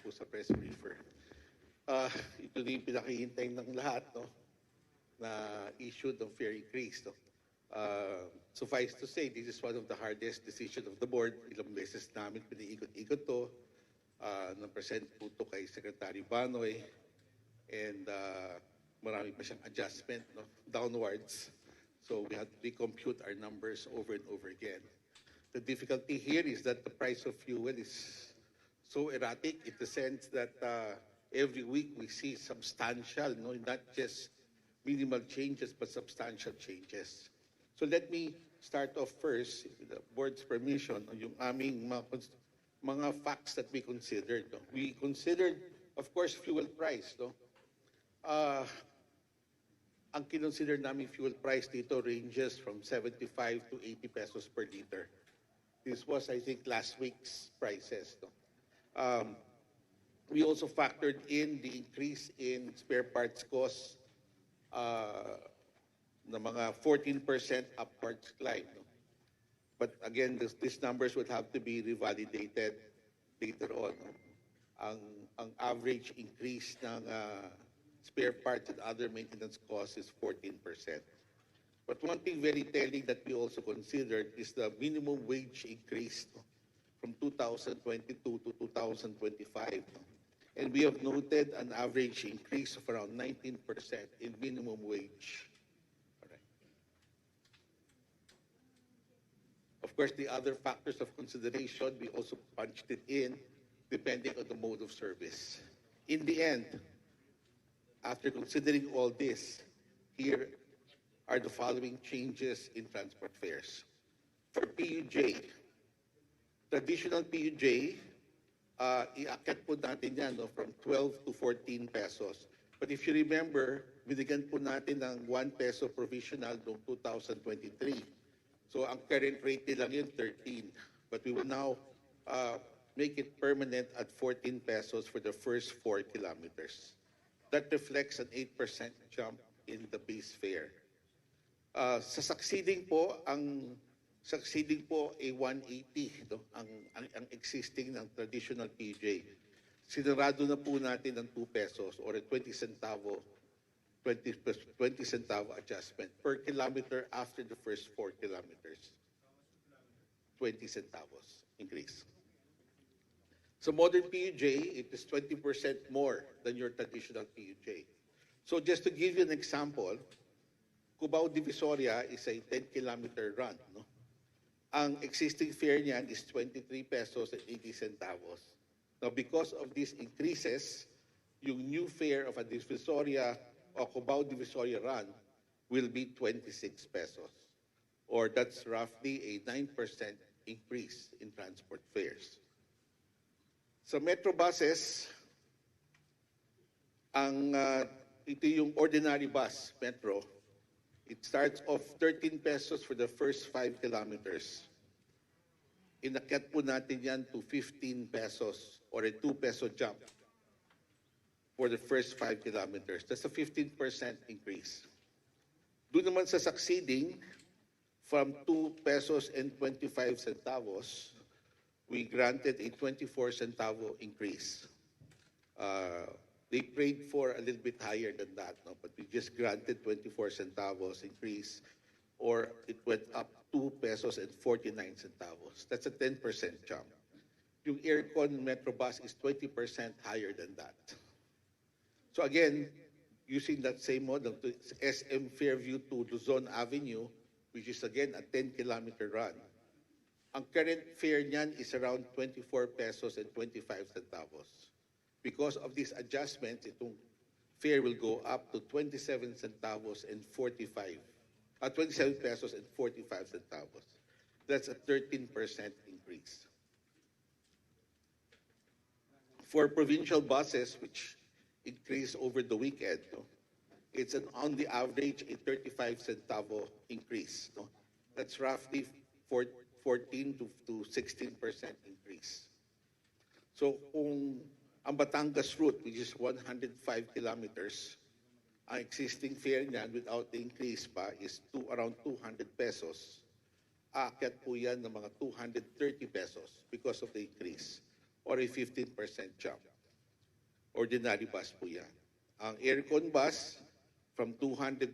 po sa press briefer. Ito din pinakihintay ng lahat, no, na issue ng fare increase. No? Suffice to say, this is one of the hardest decisions of the board. Ilang beses namin piniikot-ikot to. Na-present po to kay Secretary Banoy. And marami pa siyang adjustment, no, downwards. So we had to recompute our numbers over and over again. The difficulty here is that the price of fuel is so erratic in the sense that every week we see substantial, no, not just minimal changes, but substantial changes. So let me start off first, with the board's permission, yung aming mga facts that we considered. No? We considered, of course, fuel price. No? Ang kinonsider namin fuel price dito ranges from 75 to 80 pesos per liter. This was, I think, last week's prices. No? We also factored in the increase in spare parts costs na mga 14% upwards climb. No? But again, these numbers would have to be revalidated later on. No? Ang average increase ng spare parts and other maintenance costs is 14%. But one thing very telling that we also considered is the minimum wage increase, no? From 2022 to 2025. No? And we have noted an average increase of around 19% in minimum wage. All right. Of course, the other factors of consideration, we also punched it in depending on the mode of service. In the end, after considering all this, here are the following changes in transport fares. For PUJ, traditional PUJ, iakyat po natin yan, no, from 12 to 14 pesos. But if you remember, binigyan po natin ng 1 peso provisional noong 2023. So ang current rate nilang yun, 13. But we will now make it permanent at 14 pesos for the first 4 kilometers. That reflects an 8% jump in the base fare. Sa succeeding po, ang succeeding po ay 180, no? ang existing ng traditional PJ. Sinarado na po natin ng 2 pesos or a 20 centavo adjustment per kilometer after the first 4 kilometers. 20 centavos increase. So modern PUJ, it is 20% more than your traditional PUJ. So just to give you an example, Cubao Divisoria is a 10-kilometer run. No? Ang existing fare niyan is 23 pesos and 80 centavos. Now, because of these increases, yung new fare of a Divisoria o Cubao Divisoria run will be 26 pesos. Or that's roughly a 9% increase in transport fares. Sa metro buses, ito yung ordinary bus, metro. It starts off 13 pesos for the first 5 kilometers. Inakyat po natin yan to 15 pesos or a 2 peso jump for the first 5 kilometers. That's a 15% increase. Doon naman sa succeeding, from 2 pesos and 25 centavos, we granted a 24 centavo increase. They prayed for a little bit higher than that, no? But we just granted 24 centavos increase, or it went up 2 pesos and 49 centavos. That's a 10% jump. Yung aircon metro bus is 20% higher than that. So again, using that same model, to SM Fairview to Luzon Avenue, which is again a 10-kilometer run, ang current fare niyan is around 24 pesos and 25 centavos. Because of these adjustments, itong fare will go up to 27 centavos and 27 pesos and 45 centavos. That's a 13% increase. For provincial buses, which increase over the weekend, no, it's on the average a 35 centavo increase. No? That's roughly 14 to 16% increase. So kung ang Batangas route, which is 105 kilometers, ang existing fare niyan without the increase pa is around 200 pesos. Aakyat po yan ng mga 230 pesos because of the increase or a 15% jump. ordinary bus po yan. Ang aircon bus, from 220,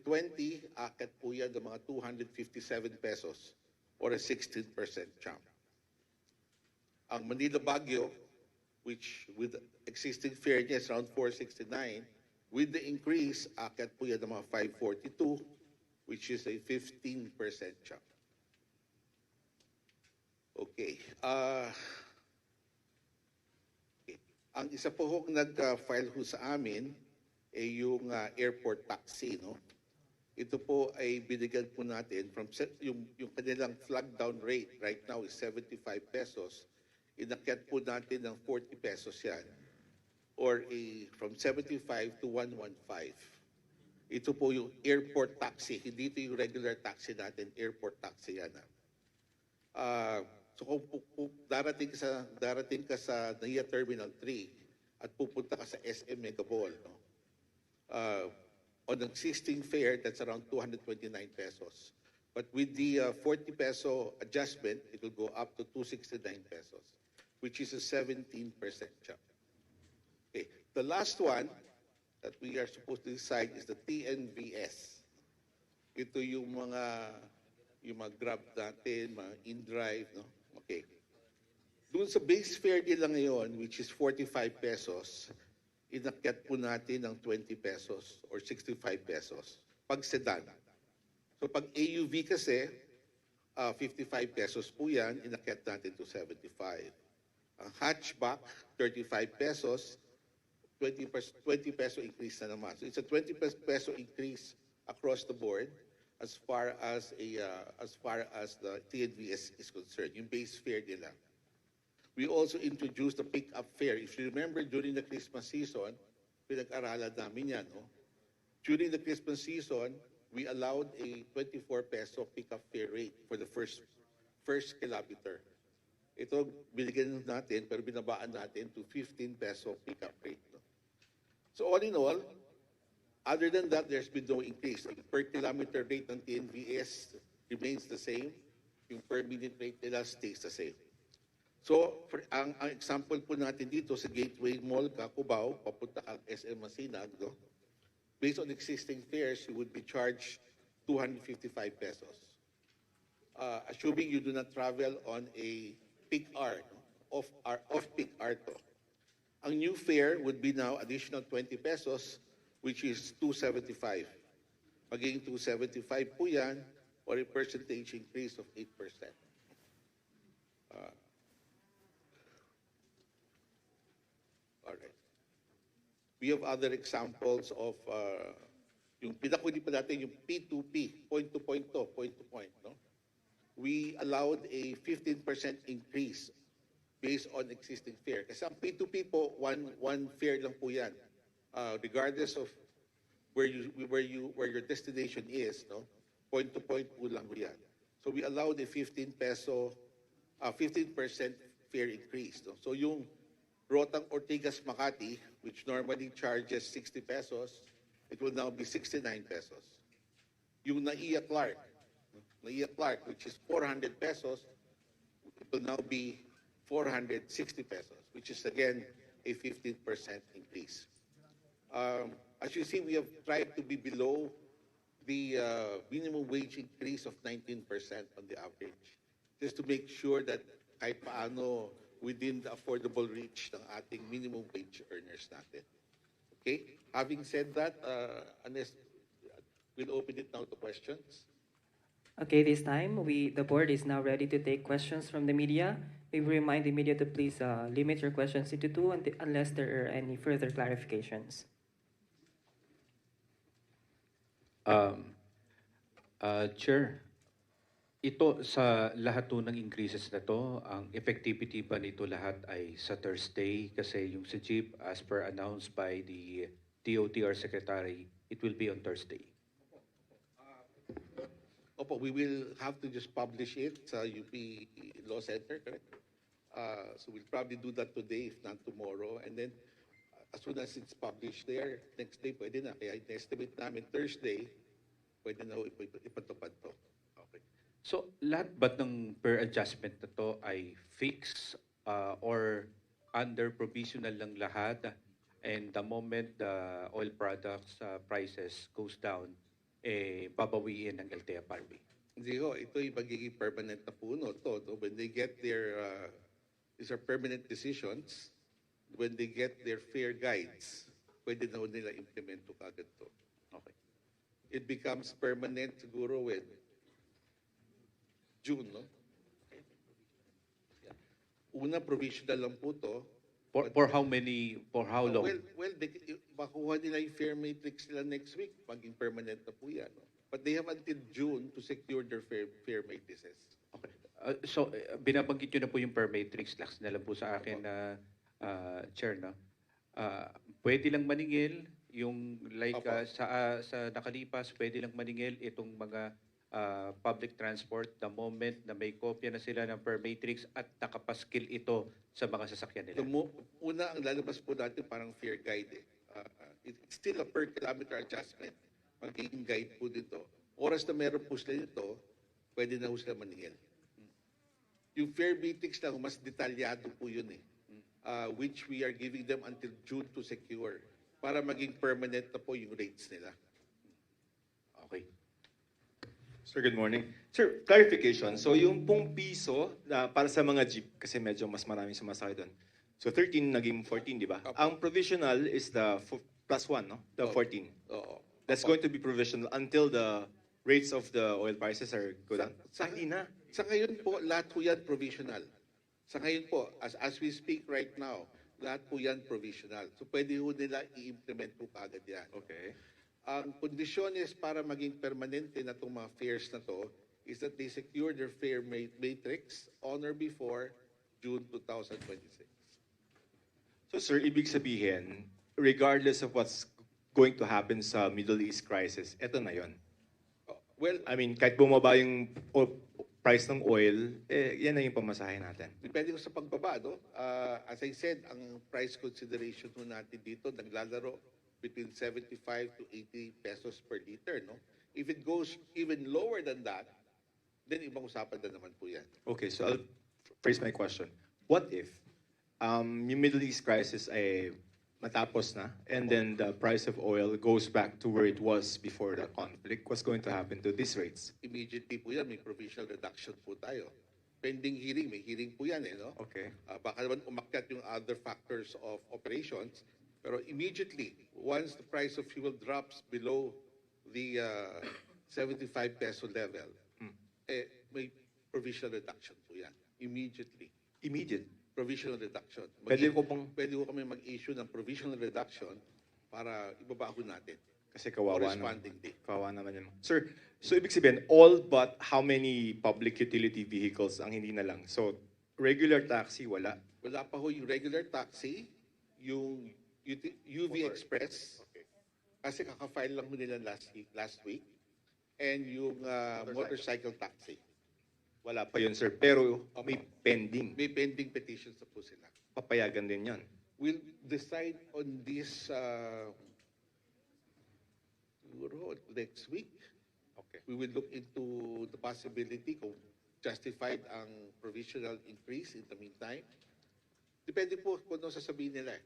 akit po yan ng mga 257 pesos or a 16% jump. Ang Manila Baguio, which with existing fare niya is around 469, with the increase, akit po yan ng mga 542, which is a 15% jump. Okay. Okay. Ang isa po hong nag-file ho sa amin ay yung airport taxi, no? Ito po ay binigyan po natin from yung kanilang flag down rate right now is 75 pesos. Inakyat po natin ng 40 pesos yan. Or from 75 to 115. Ito po yung airport taxi. Hindi ito yung regular taxi natin. Airport taxi yan. So kung darating ka sa NAIA Terminal 3 at pupunta ka sa SM Megaball, no? On existing fare, that's around 229 pesos. But with the 40 peso adjustment, it will go up to 269 pesos, which is a 17% jump. Okay. The last one that we are supposed to decide is the TNVS. Ito yung mga Grab natin, mga InDrive, no? Okay. Doon sa base fare nila ngayon, which is 45 pesos, inakyat po natin ng 20 pesos or 65 pesos pag sedan. So pag AUV kasi, 55 pesos po yan, inakyat natin to 75. Ang hatchback, 35 pesos, 20 peso increase na naman. So it's a 20 peso increase across the board as far as the TNVS is concerned, yung base fare nila. We also introduced the pick-up fare. If you remember, during the Christmas season, pinag-aralan namin yan, no? During the Christmas season, we allowed a 24 peso pick-up fare rate for the first kilometer. Ito, binigyan natin, pero binabaan natin to 15 peso pick-up rate. No? So all in all, other than that, there's been no increase. The per kilometer rate ng TNVS remains the same. Yung per minute rate nila stays the same. So, ang example po natin dito sa Gateway Mall, Cubao, papunta kang SM Masinag, no? Based on existing fares, you would be charged 255 pesos. Assuming you do not travel on a peak hour, no? Off-peak hour to. Ang new fare would be now additional 20 pesos, which is 275. Magiging 275 po yan, or a percentage increase of 8%. Alright. We have other examples of yung pinakuli pa natin, yung P2P, point-to-point, no? We allowed a 15% increase based on existing fare. Kasi ang P2P po, one fare lang po yan. Regardless of where your destination is, no? Point-to-point po lang po yan. So we allowed a 15% fare increase, no? So yung Rotang Ortigas Makati, which normally charges 60 pesos, it will now be 69 pesos. Yung Naiya Clark, which is 400 pesos, it will now be 460 pesos, which is again a 15% increase. As you see, we have tried to be below the minimum wage increase of 19% on the average, just to make sure that kahit paano within the affordable reach ng ating minimum wage earners natin. Okay? Having said that, Anes, we'll open it now to questions. Okay, this time, the board is now ready to take questions from the media. We remind the media to please limit your questions into two unless there are any further clarifications. Chair, ito sa lahat to ng increases na to, ang effectivity ba nito lahat ay sa Thursday? Kasi yung sa Jeep, as per announced by the DOTR Secretary, it will be on Thursday. Opo, we will have to just publish it sa UP Law Center, correct? So we'll probably do that today, if not tomorrow. And then, as soon as it's published there, next day pwede na. Kaya estimate namin Thursday, pwede na ipatupad to. Okay. So, lahat ba ng per adjustment na to ay fixed or under provisional lang lahat? And the moment the oil products prices goes down, babawiin ng LTFRB. Hindi ho, ito'y magiging permanent na puno to. No? When they get their, these are permanent decisions, when they get their fair guides, pwede na ho nila implement to kagad to. Okay. It becomes permanent siguro with June, no? Una, provisional lang po to. For how many, for how long? Well, makuha nila yung fair matrix nila next week, maging permanent na po yan. No? But they have until June to secure their fair matrices. Okay. So, binabanggit nyo na po yung per matrix. Laks na lang po sa akin na Chair, no? Pwede lang maningil yung like Opo. sa nakalipas, pwede lang maningil itong mga public transport the moment na may kopya na sila ng per matrix at nakapaskil ito sa mga sasakyan nila. Una, ang lalabas po natin parang fair guide. It's still a per kilometer adjustment. Magiging guide po dito. Oras na meron po sila dito, pwede na po sila maningil. Yung fair matrix lang, mas detalyado po yun eh. Which we are giving them until June to secure para maging permanent na po yung rates nila. Okay. Sir, good morning. Sir, clarification. So yung pong piso na para sa mga jeep, kasi medyo mas maraming sumasakay doon. So 13 naging 14, di ba? Opo. Ang provisional is the +1, no? The Opo. 14. Oo. That's going to be provisional until the rates of the oil prices are go down. Hindi na. Sa ngayon po, lahat po yan provisional. Sa ngayon po, as we speak right now, lahat po yan provisional. So pwede ho nila i-implement po kagad yan. Okay. Ang kondisyon is para maging permanente na itong mga fares na to is that they secure their fare matrix on or before June 2026. So sir, ibig sabihin, regardless of what's going to happen sa Middle East crisis, eto na yon. Well, I mean, kahit bumaba yung price ng oil, yan na yung pamasahe natin. depende ko sa pagbaba, no? As I said, ang price consideration po natin dito naglalaro between 75 to 80 pesos per liter, no? If it goes even lower than that, then ibang usapan na naman po yan. Okay, so I'll phrase my question. What if yung Middle East crisis ay matapos na and then the price of oil goes back to where it was before the conflict? What's going to happen to these rates? Immediately po yan, may provisional reduction po tayo. Pending hearing, may hearing po yan eh, no? Okay. Baka naman umakyat yung other factors of operations, pero immediately, once the price of fuel drops below the 75 peso level, may provisional reduction po yan. Immediately. Immediate. Provisional reduction. Pwede ko pong, Pwede ko kami mag-issue ng provisional reduction para ibabago natin. kasi kawawa naman. Corresponding day. Kawawa naman yun. Sir, so ibig sabihin, all but how many public utility vehicles ang hindi na lang? So, regular taxi, wala. Wala pa ho yung regular taxi, yung UV Express, kasi kaka-file lang ho nila last week, and yung motorcycle taxi. Wala pa yun, sir. Pero may pending. May pending petitions na po sila. Papayagan din yan. We'll decide on this siguro next week. Okay. We will look into the possibility kung justified ang provisional increase in the meantime. Depende po kung ano sasabihin nila eh.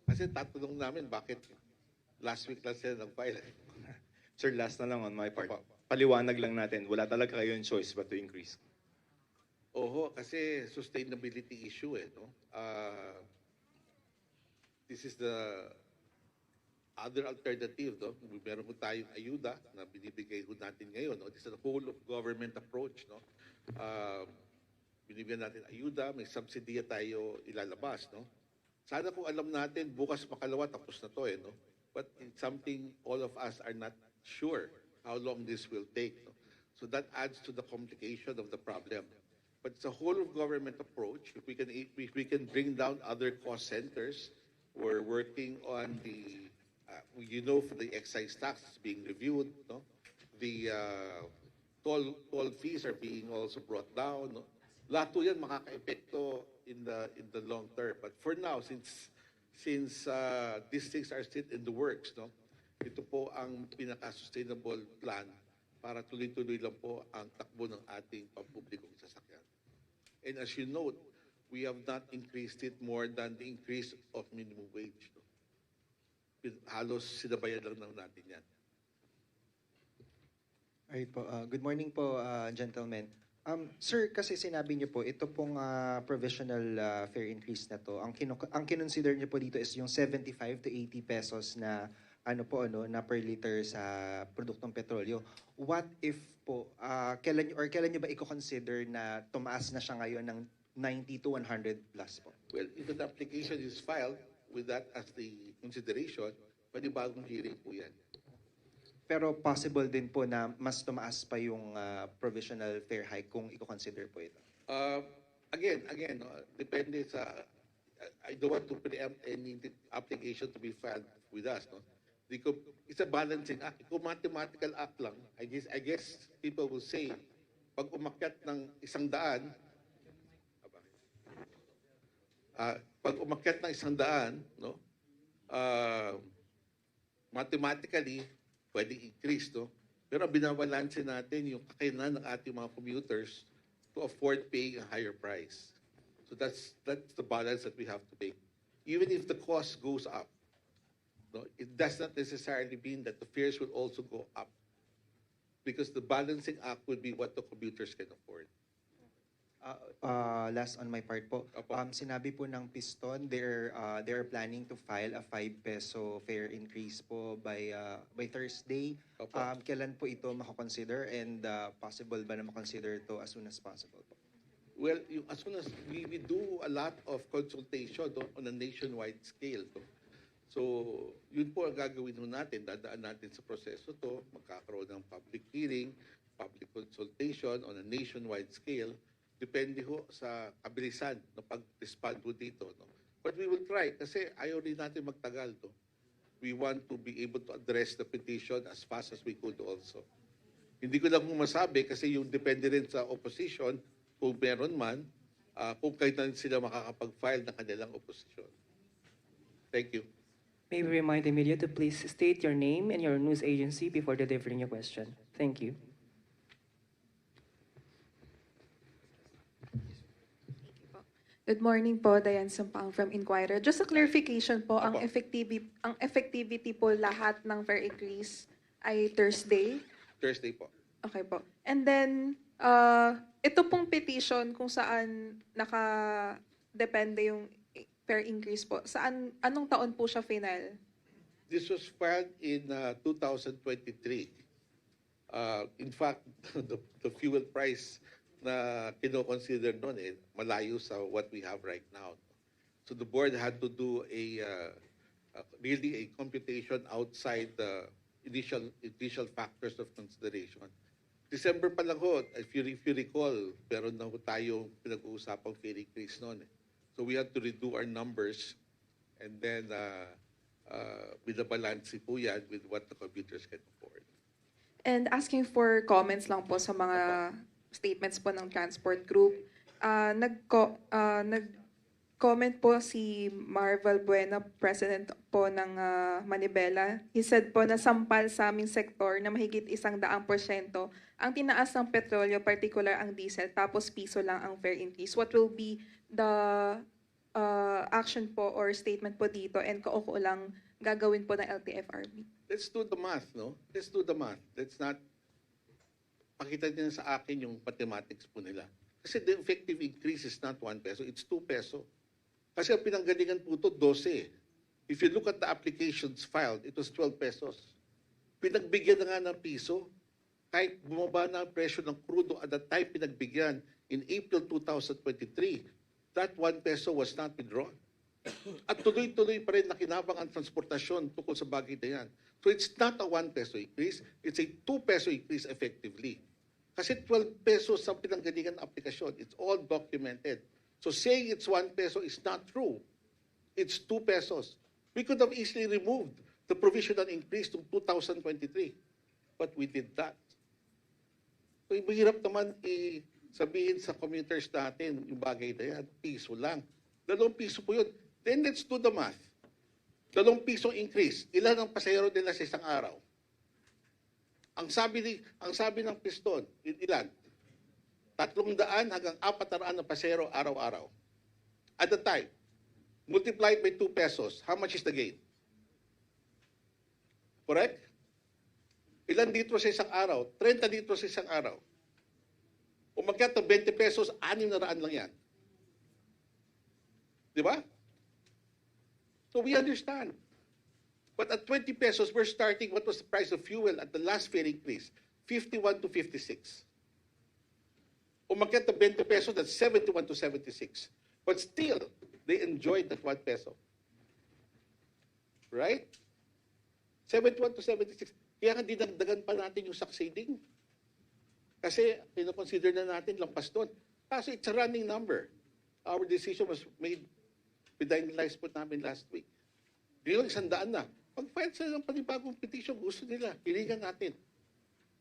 Kasi tatanong namin bakit last week lang sila nag-file. Sir, last na lang on my part. Opo. Paliwanag lang natin, wala talaga kayong choice but to increase. Oho, kasi sustainability issue eh, no? This is the other alternative, no? Meron po tayong ayuda na binibigay po natin ngayon, no? This is a whole of government approach, no? Binibigyan natin ayuda, may subsidy tayo ilalabas, no? Sana kung alam natin, bukas makalawa, tapos na to eh, no? But it's something all of us are not sure how long this will take, no? So that adds to the complication of the problem. But it's a whole of government approach. If we can bring down other cost centers, we're working on the, for the excise tax is being reviewed, no? The toll fees are being also brought down, no? Lahat po yan makaka-epekto in the long term. But for now, since these things are still in the works, no? Ito po ang pinaka-sustainable plan para tuloy-tuloy lang po ang takbo ng ating pampublikong sasakyan. And as you note, we have not increased it more than the increase of minimum wage. No? halos sinabayan lang natin yan. Alright po. Good morning po, gentlemen. Sir, kasi sinabi niyo po, ito pong provisional fare increase na to, ang kinonsider niyo po dito is yung 75 to 80 pesos na na per liter sa produktong petrolyo. What if po, kailan niyo ba i-consider na tumaas na siya ngayon ng 90 to 100 plus po? Well, if the application is filed with that as the consideration, panibagong hearing po yan. Pero possible din po na mas tumaas pa yung provisional fare hike kung i-consider po ito. Again, no, depende sa, I don't want to preempt any application to be filed with us. No? It's a balancing act. Kung mathematical act lang, I guess people will say, pag umakyat ng 100, pag umakyat ng 100, no, mathematically, pwedeng increase, no? Pero binabalanse natin yung kakayanan ng ating mga commuters to afford paying a higher price. So that's the balance that we have to make. Even if the cost goes up, no, it does not necessarily mean that the fares will also go up, because the balancing act would be what the commuters can afford. Last on my part po, Opo. sinabi po ng Piston, they're planning to file a 5 peso fare increase po by Thursday. Opo. Kailan po ito makakonsider and possible ba na makonsider ito as soon as possible po? Well, as soon as we do a lot of consultation, no, on a nationwide scale. No? So, yun po ang gagawin ho natin. Dadaan natin sa proseso to, magkakaroon ng public hearing, public consultation on a nationwide scale. Depende ho sa kabilisan ng pag-respond ho dito. No? But we will try kasi ayaw rin natin magtagal. No? We want to be able to address the petition as fast as we could also. Hindi ko lang masabi kasi yung depende rin sa opposition kung meron man, kung kailan sila makakapag-file ng kanilang opposition. Thank you. May we remind the media to please state your name and your news agency before delivering your question. Thank you. Good morning po, Diane Sampang from Inquirer. Just a clarification po, ang Apo. effectivity po lahat ng fare increase ay Thursday? Thursday po. Okay po. And then, ito pong petition kung saan nakadepende yung fare increase po, anong taon po siya final? This was filed in 2023. In fact, the fuel price na kino-consider noon malayo sa what we have right now. So the board had to do really a computation outside the initial factors of consideration. December pa lang ho, if you recall, meron na ho tayong pinag-uusapang fare increase noon. So we had to redo our numbers and then binabalansi po yan with what the computers can afford. And asking for comments lang po sa mga statements po ng transport group. Nag-comment po si Marvel Buena, president po ng Manibela. He said po na sampal sa aming sektor na mahigit 100% ang tinaas ng petrolyo, particular ang diesel, tapos piso lang ang fare increase. What will be the action po or statement po dito and kaukulang gagawin po ng LTFRB? Let's do the math, no? Let's do the math. Let's not pakita niyo sa akin yung mathematics po nila. Kasi the effective increase is not 1 peso, it's 2 peso. Kasi ang pinanggalingan po ito, 12. If you look at the applications filed, it was 12 pesos. Pinagbigyan na nga ng piso, kahit bumaba na ang presyo ng crudo at the time pinagbigyan in April 2023, that 1 peso was not withdrawn. At tuloy-tuloy pa rin nakinabang ang transportasyon tungkol sa bagay na yan. So it's not a 1 peso increase, it's a 2 peso increase effectively. Kasi 12 pesos ang pinanggalingan ng aplikasyon. It's all documented. So saying it's 1 peso is not true. It's 2 pesos. We could have easily removed the provisional increase to 2023. But we did that. So mahirap naman sabihin sa commuters natin yung bagay na yan, piso lang. 2 piso po yun. Then let's do the math. 2 piso increase. Ilan ang pasahero nila sa isang araw? Ang sabi ng Piston, ilan? 300 hanggang 400 na pasahero araw-araw. At the time, multiplied by 2 pesos, how much is the gain? Correct? Ilan litro sa isang araw? 30 litro sa isang araw. Umakyat ng 20 pesos, 600 lang yan. Di ba? So we understand. But at 20 pesos, we're starting, what was the price of fuel at the last fare increase? 51 to 56. Umakyat ng 20 pesos, that's 71 to 76. But still, they enjoyed that 1 peso. Right? 71 to 76. Kaya nga dinagdagan pa natin yung succeeding. Kasi pinoconsider na natin lampas doon. Kasi it's a running number. Our decision was made with the analysis po namin last week. Ngayon, 100 na. Pag-file sila ng panibagong petition, gusto nila, hilingan natin.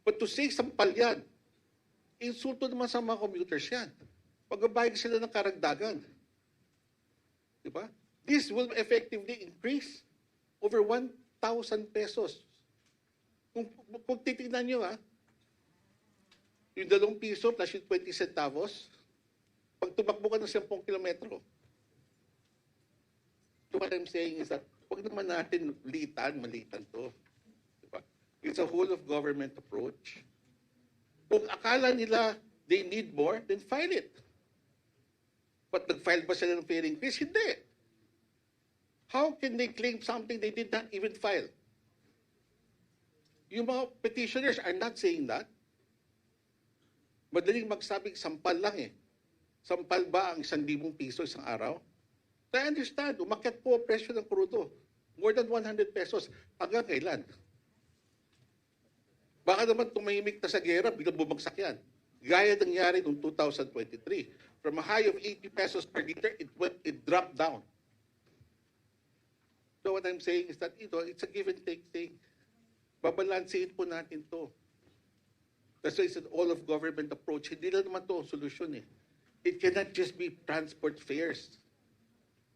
But to say sampal yan, insulto naman sa mga commuters yan. Pagbabayag sila ng karagdagan. Diba? This will effectively increase over 1,000 pesos. Kung titignan nyo, yung 2 piso plus yung 20 centavos, pag tumakbo ka ng 10 kilometro, so what I'm saying is that huwag naman natin malitan to. Diba? It's a whole of government approach. Kung akala nila they need more, then file it. But nag-file ba sila ng fare increase? Hindi. How can they claim something they did not even file? Yung mga petitioners are not saying that. Madaling magsabing sampal lang eh. Sampal ba ang 1,000 piso isang araw? I understand, umakyat po ang presyo ng krudo. More than 100 pesos. Hanggang kailan? Baka naman tumahimik na sa gera, biglang bumagsak yan. Gaya nangyari noong 2023. From a high of 80 pesos per liter, it dropped down. So what I'm saying is that it's a give and take thing. Babalansiin po natin to. That's why it's an all-of-government approach. Hindi lang naman to ang solusyon eh. It cannot just be transport fares.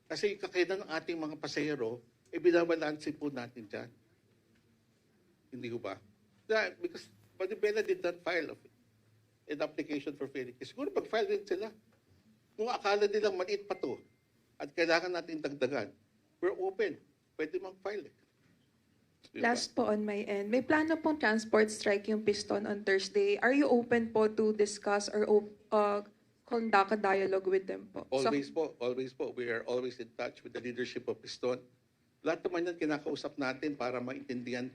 Kasi yung kakayanan ng ating mga pasahero, binabalansin po natin dyan. Hindi ko ba? Because Manibela did not file an application for fare increase. Siguro mag-file din sila. Kung akala nilang maliit pa to at kailangan natin dagdagan, we're open. Pwede mag-file eh. Diba? Last po on my end, may plano pong transport strike yung Piston on Thursday. Are you open po to discuss or conduct a dialogue with them po? Always po. We are always in touch with the leadership of Piston. Lahat naman yan kinakausap natin para maintindihan.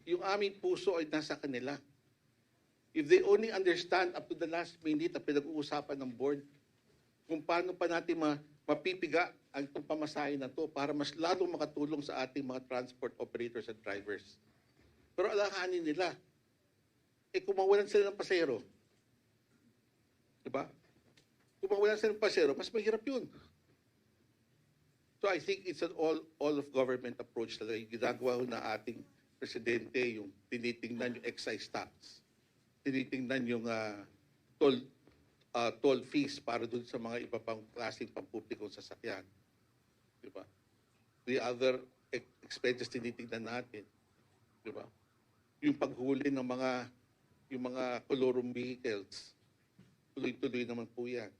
Yung aming puso ay nasa kanila. If they only understand up to the last minute na pinag-uusapan ng board, kung paano pa natin mapipiga ang itong pamasahe na to para mas lalong makatulong sa ating mga transport operators and drivers. Pero alahanin nila, kung mawalan sila ng pasero, diba? Kung mawalan sila ng pasero, mas mahirap yun. So I think it's an all of government approach talaga. Yung ginagawa na ating presidente, yung tinitingnan yung excise tax, tinitingnan yung toll fees para dun sa mga iba pang klaseng pampublikong sasakyan. Diba? The other expenses tinitingnan natin. Diba? Yung paghuli ng yung mga colorum vehicles, tuloy-tuloy naman po yan.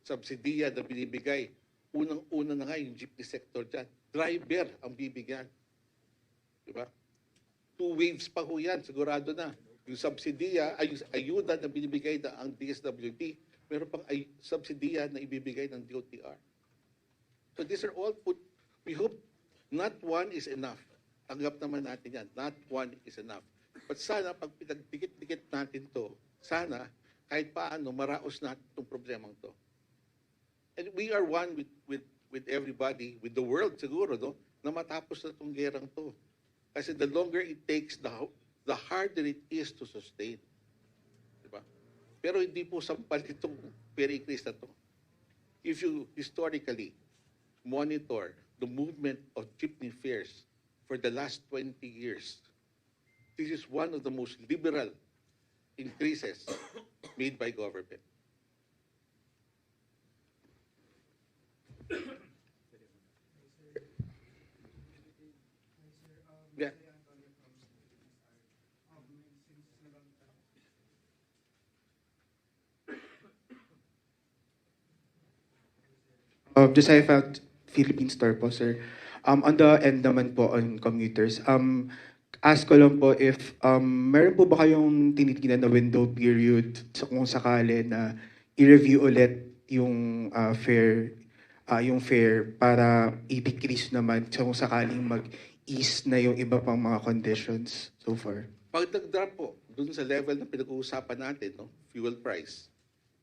Subsidiya na binibigay. Unang-una na nga yung jeepney sector dyan. Driver ang bibigyan. Diba? 2 waves pa ho yan, sigurado na. Yung subsidiya, ay yung ayuda na binibigay na ang DSWD, meron pang subsidiya na ibibigay ng DOTR. So these are all put, we hope not one is enough. Tanggap naman natin yan, not one is enough. But sana, pag pinagdikit-dikit natin to, sana, kahit paano, maraos natin itong problemang to. And we are one with everybody, with the world siguro, no? Na matapos na itong gerang to. Kasi the longer it takes, the harder it is to sustain. Diba? Pero hindi po sampal itong fare increase na to. If you historically monitor the movement of jeepney fares for the last 20 years, this is one of the most liberal increases made by government. Yeah. Just I have Philippine Store po, sir. On the end naman po on commuters, ask ko lang po if meron po ba kayong tinitingnan na window period kung sakali na i-review ulit yung fare para i-decrease naman kung sakaling mag-ease na yung iba pang mga conditions so far? Pag nag-drop po, dun sa level na pinag-uusapan natin, no, fuel price,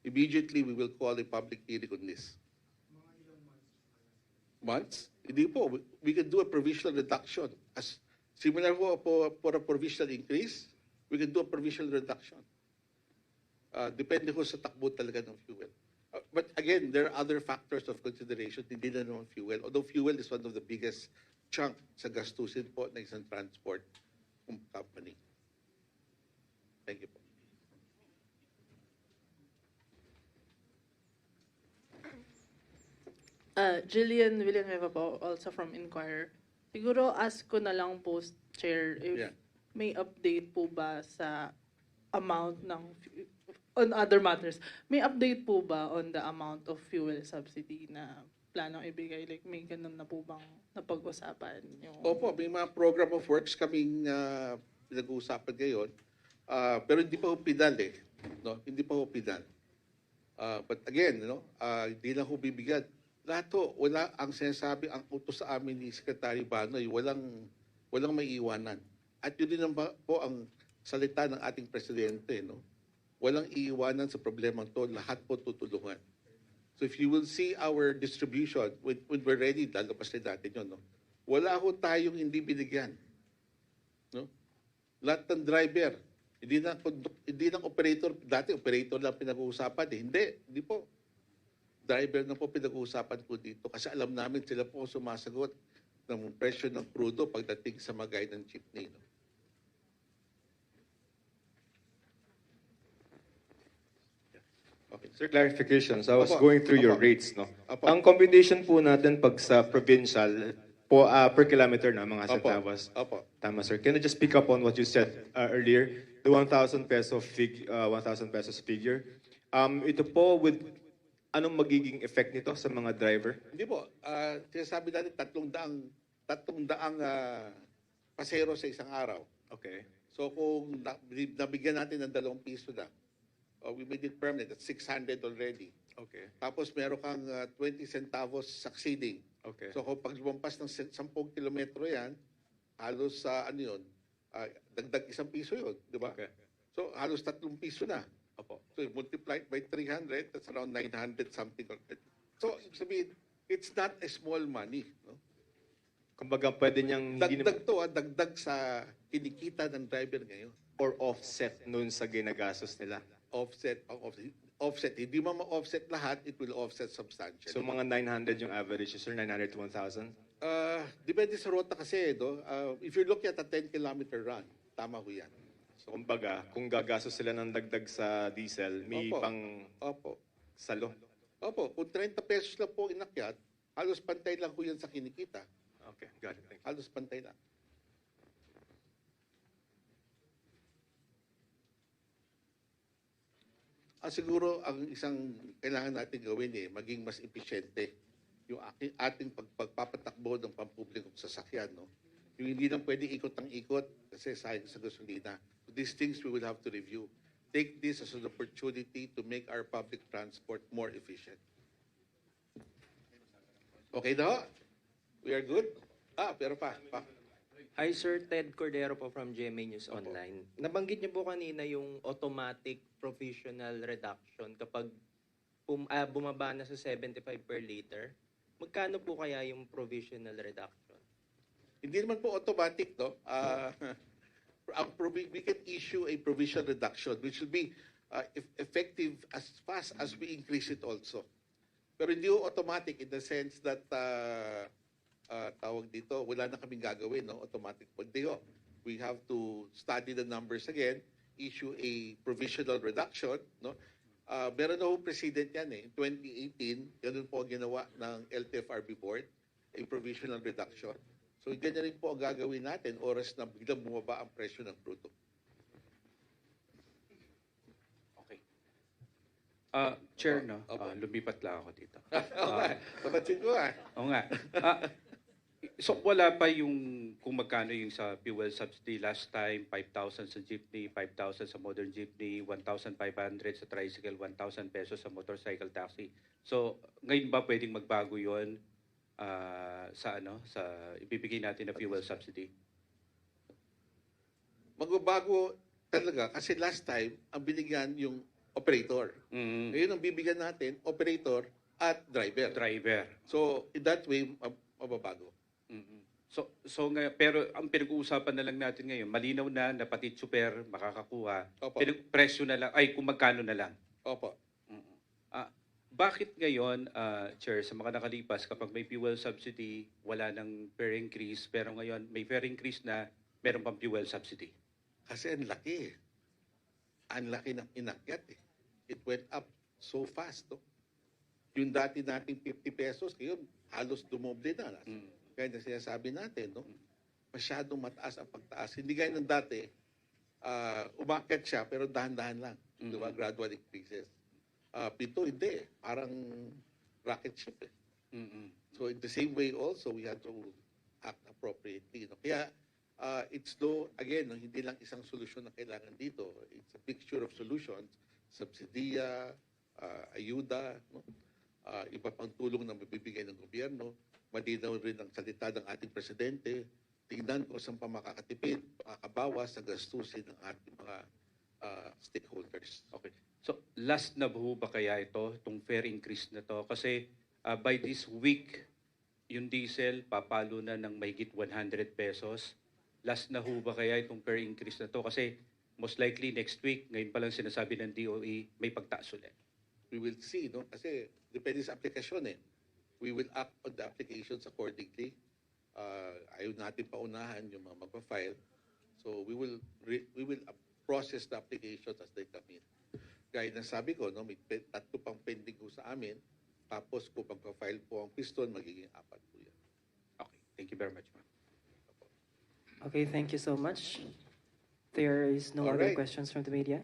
immediately we will call a public hearing on this. Months? Hindi po. We can do a provisional reduction. As similar po for a provisional increase, we can do a provisional reduction. Depende po sa takbo talaga ng fuel. But again, there are other factors of consideration, hindi na naman fuel. Although fuel is one of the biggest chunk sa gastusin po ng isang transport company. Thank you po. Jillian Villanueva po, also from Inquirer. Siguro ask ko na lang po, Chair, if Yeah. may update po ba sa amount ng, on other matters, may update po ba on the amount of fuel subsidy na planong ibigay? Like, may ganun na po bang napag-usapan? Yung... Opo, may mga program of works kaming pinag-uusapan ngayon. Pero hindi pa ho pinal eh. No? Hindi pa ho pinal. But again, hindi lang ho bibigyan. Lahat ho, wala ang sinasabi, ang utos sa amin ni Secretary Banoy, walang maiiwanan. At yun din po ang salita ng ating presidente. No? Walang iiwanan sa problemang to, lahat po tutulungan. So if you will see our distribution, when we're ready, lalabas rin natin yun. No? Wala ho tayong hindi binigyan. No? Lahat ng driver, hindi ng operator, dati operator lang pinag-uusapan. Hindi po. Driver na po pinag-uusapan po dito kasi alam namin sila po sumasagot ng presyo ng crudo pagdating sa magay ng jeepney. No? Okay. Sir, clarification. So I was Opo. going through your Opo. rates, no? Opo. Ang combination po natin pag sa provincial, po per kilometer na mga Opo. centavos. Opo. Tama, sir. Can I just pick up on what you said earlier? The 1,000 pesos figure. Ito po with anong magiging effect nito sa mga driver? Hindi po. Sinasabi natin 300 pasero sa isang araw. Okay. So kung nabigyan natin ng 2 piso na, we made it permanent. That's 600 already. Okay. Tapos meron kang 20 centavos succeeding. Okay. So kung pag lumampas ng 10 kilometro yan, halos dagdag 1 piso yun, di ba? Okay. So halos 3 piso na. Opo. So multiply it by 300, that's around 900 something already. So ibig sabihin, it's not a small money. No? Kumbaga pwede niyang hindi Dagdag to, dagdag sa kinikita ng driver ngayon. or offset nun sa ginagastos nila. Offset. Hindi mo ma-offset lahat, it will offset substantially. So mga 900 yung average, sir, 900 to 1,000? Depende sa ruta kasi. No? If you look at a 10-kilometer run, tama ho yan. So kumbaga, kung gagastos sila ng dagdag sa diesel, may Opo. pang Opo. salo. Opo, kung 30 pesos lang po inakyat, halos pantay lang po yan sa kinikita. Okay, got it. Thank you. Halos pantay lang. Siguro ang isang kailangan natin gawin maging mas episyente yung ating pagpapatakbo ng pampublikong sasakyan. No? Yung hindi lang pwede ikot ng ikot kasi sayang sa gasolina. So these things we will have to review. Take this as an opportunity to make our public transport more efficient. Okay na ho? We are good? Pero pa. Hi Sir, Ted Cordero po from GMA News Opo. Online. Nabanggit niyo po kanina yung automatic provisional reduction kapag bumaba na sa 75 per liter. Magkano po kaya yung provisional reduction? Hindi naman po automatic, no? We can issue a provisional reduction which will be effective as fast as we increase it also. Pero hindi po automatic in the sense that tawag dito, wala na kaming gagawin, no? Automatic po. Hindi po. We have to study the numbers again, issue a provisional reduction, no? Meron na po president yan In 2018, ganun po ang ginawa ng LTFRB board, a provisional reduction. So ganyan rin po ang gagawin natin oras na biglang bumaba ang presyo ng crudo. Okay. Chair, no? Opo. Lumipat lang ako dito. Okay. Kapatid ko ah. Oo nga. So wala pa yung kung magkano yung sa fuel subsidy last time, 5,000 sa jeepney, 5,000 sa modern jeepney, 1,500 sa tricycle, 1,000 pesos sa motorcycle taxi. So ngayon ba pwedeng magbago yon sa ibibigay natin na fuel subsidy? Magbabago talaga kasi last time ang binigyan yung operator. Mm, Ngayon ang bibigyan natin operator at driver. driver. So in that way mababago. Mm. So pero ang pinag-uusapan na lang natin ngayon, malinaw na pati super makakakuha. Opo. Presyo na lang ay kung magkano na lang. Opo. Mm. Bakit ngayon, Chair, sa mga nakalipas, kapag may fuel subsidy, wala nang fare increase, pero ngayon may fare increase na, meron pang fuel subsidy? Kasi ang laki. Ang laki ng inakyat eh. It went up so fast. No? Yung dati nating 50 pesos, ngayon halos dumoble na. Mm. Kaya na sinasabi natin, no? Masyadong mataas ang pagtaas. Hindi gaya ng dati, umakyat siya pero dahan-dahan lang. Di ba? Gradual increases. Pito, hindi. Parang rocket ship eh. Mm-mm. So in the same way also, we have to act appropriately. No? Kaya it's again, no, hindi lang isang solusyon na kailangan dito. It's a mixture of solutions. Subsidiya, ayuda, no? Iba pang tulong na mabibigay ng gobyerno. Malinaw rin ang salita ng ating presidente. Tingnan ko saan pa makakatipid, makakabawas sa gastusin ng ating mga stakeholders. Okay. So, last na ba kaya itong fare increase na to? Kasi by this week, yung diesel, papalo na ng mahigit 100 pesos. Last na ba kaya itong fare increase na to? Kasi most likely next week, ngayon pa lang sinasabi ng DOE, may pagtaas ulit. We will see, no? Kasi depende sa aplikasyon eh. We will act on the applications accordingly. Ayaw natin paunahan yung mga magpa-file. So we will process the applications as they come in. Gaya ng sabi ko, no, may tatlo pang pending ko sa amin. Tapos kung pagpa-file po ang piston, magiging 4 po yan. Okay. Thank you very much, ma'am. Okay, thank you so much. There is no other Alright. questions from the media.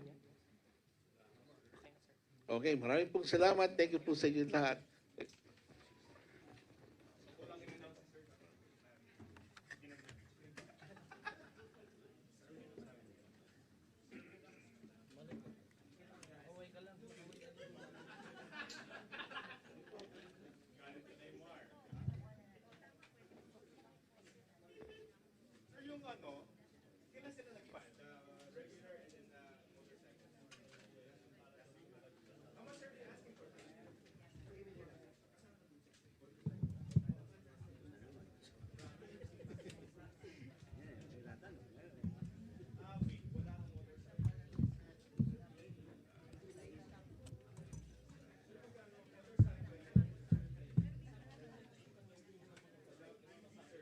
Okay, maraming pong salamat. Thank you po sa inyo lahat. Yung